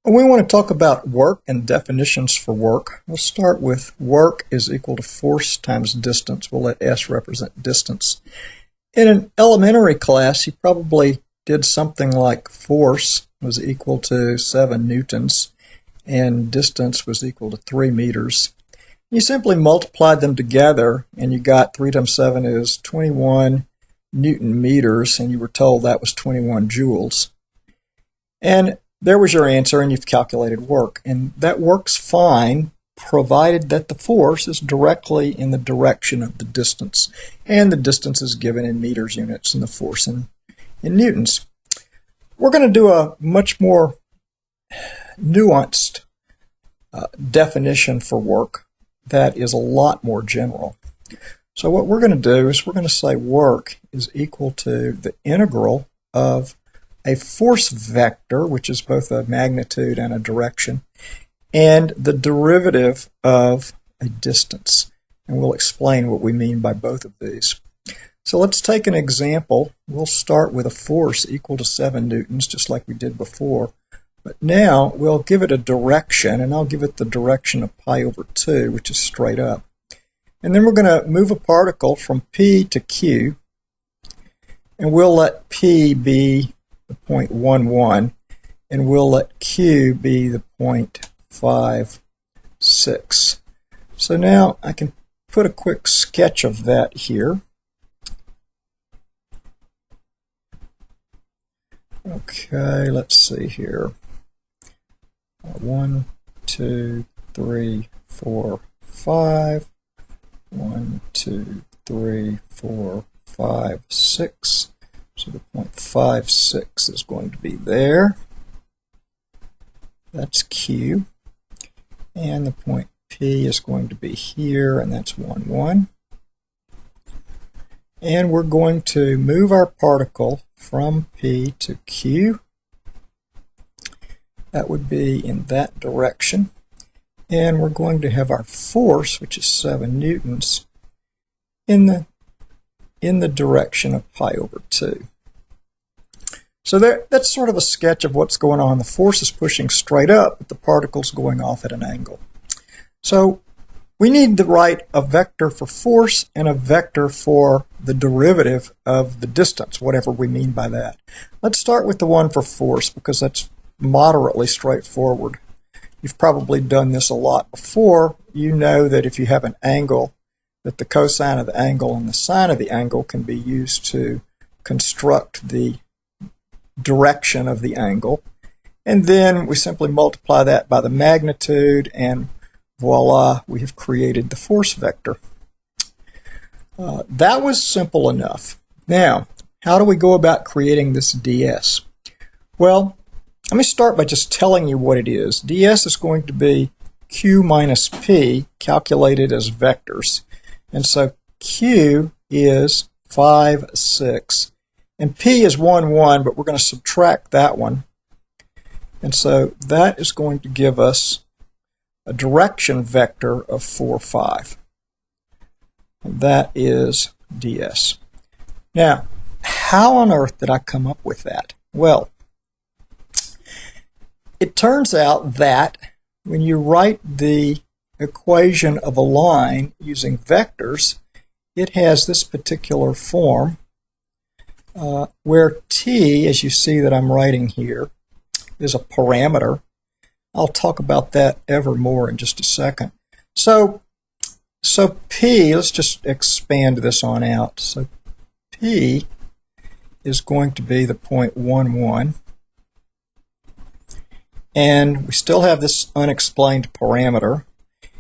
We want to talk about work and definitions for work. We'll start with work is equal to force times distance. We'll let S represent distance. In an elementary class, you probably did something like force was equal to 7 newtons and distance was equal to 3 meters. You simply multiplied them together and you got 3 times 7 is 21 Newton meters, and you were told that was 21 joules. And there was your answer, and you've calculated work. And that works fine, provided that the force is directly in the direction of the distance. And the distance is given in meters units and the force in newtons. We're going to do a much more nuanced definition for work that is a lot more general. So what we're going to do is we're going to say work is equal to the integral of a force vector, which is both a magnitude and a direction, and the derivative of a distance. And we'll explain what we mean by both of these. So let's take an example. We'll start with a force equal to 7 newtons, just like we did before. But now we'll give it a direction, and I'll give it the direction of pi over 2, which is straight up. And then we're going to move a particle from P to Q, and we'll let P be the 0.11, and we'll let Q be the 0.56. So now I can put a quick sketch of that here. Okay, let's see here. 1, 2, 3, 4, 5. 1, 2, 3, 4, 5, 6. So the 0.56 is going to be there. That's Q. And the point P is going to be here, and that's 1, 1. And we're going to move our particle from P to Q. That would be in that direction. And we're going to have our force, which is 7 newtons, in the direction of pi over 2. So that's sort of a sketch of what's going on. The force is pushing straight up, but the particle's going off at an angle. So we need to write a vector for force and a vector for the derivative of the distance, whatever we mean by that. Let's start with the one for force, because that's moderately straightforward. You've probably done this a lot before. You know that if you have an angle, that the cosine of the angle and the sine of the angle can be used to construct the direction of the angle. And then we simply multiply that by the magnitude, and voila, we have created the force vector. That was simple enough. Now, how do we go about creating this ds? Well, let me start by just telling you what it is. ds is going to be q minus p calculated as vectors. And so q is 5, 6. And p is 1, 1, but we're going to subtract that one. And so that is going to give us a direction vector of 4, 5. And that is ds. Now, how on earth did I come up with that? Well, it turns out that when you write the equation of a line using vectors, it has this particular form where t, as you see that I'm writing here, is a parameter. I'll talk about that ever more in just a second. So p, let's just expand this on out. So p is going to be the 0.11. And we still have this unexplained parameter.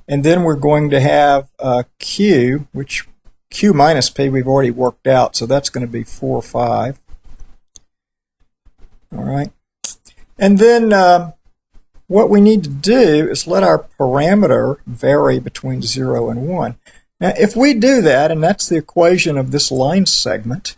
And then we're going to have q, which q minus p we've already worked out, so that's going to be 4, 5. All right. And then what we need to do is let our parameter vary between 0 and 1. Now, if we do that, and that's the equation of this line segment,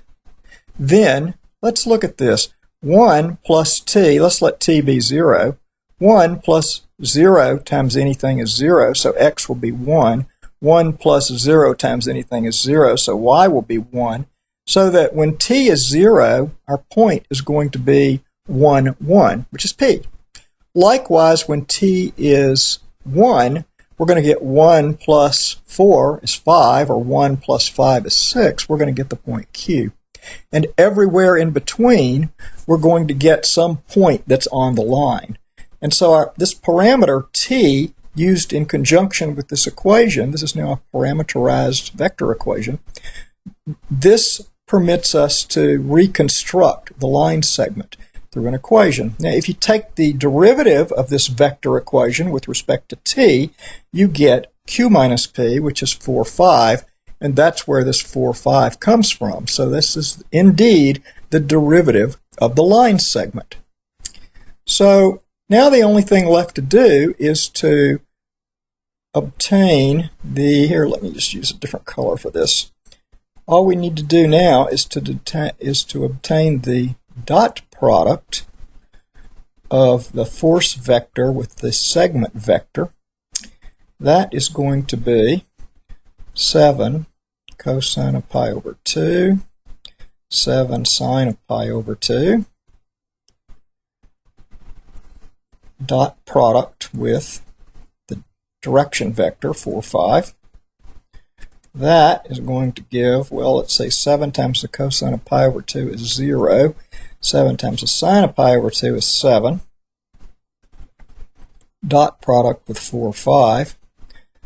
then let's look at this. 1 plus t, let's let t be 0. 1 plus 0 times anything is 0, so x will be 1. 1 plus 0 times anything is 0, so y will be 1. So that when t is 0, our point is going to be 1, 1, which is p. Likewise, when t is 1, we're going to get 1 plus 4 is 5, or 1 plus 5 is 6. We're going to get the point Q. And everywhere in between, we're going to get some point that's on the line. And so this parameter t, used in conjunction with this equation, this is now a parameterized vector equation, this permits us to reconstruct the line segment through an equation. Now, if you take the derivative of this vector equation with respect to t, you get q minus p, which is 4, 5, and that's where this 4, 5 comes from. So this is indeed the derivative of the line segment. So now the only thing left to do is to obtain the, here, let me just use a different color for this. All we need to do now is to obtain the dot product of the force vector with the segment vector. That is going to be 7 cosine of pi over 2, 7 sine of pi over 2, dot product with the direction vector 4, 5. That is going to give, well, let's say 7 times the cosine of pi over 2 is 0. 7 times the sine of pi over 2 is 7. Dot product with 4, 5.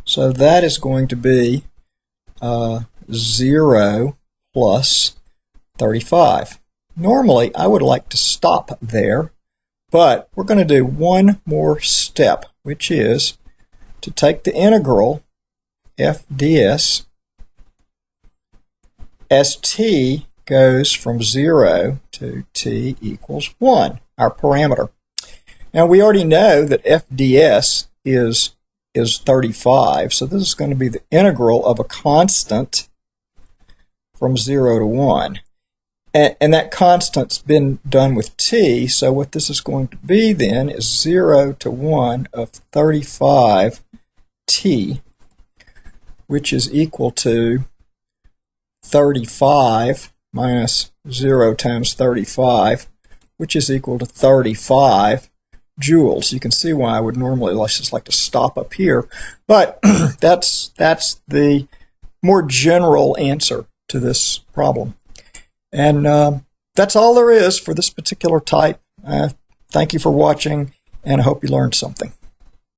So that is going to be 0 plus 35. Normally, I would like to stop there, but we're going to do one more step, which is to take the integral f ds as t goes from 0 to t equals 1, our parameter. Now we already know that f ds is 35, so this is going to be the integral of a constant from 0 to 1. And that constant's been done with t, so what this is going to be then is 0 to 1 of 35t, which is equal to 35 minus 0 times 35, which is equal to 35 joules. You can see why I would normally just like to stop up here, but that's the more general answer to this problem. And that's all there is for this particular type. Thank you for watching, and I hope you learned something.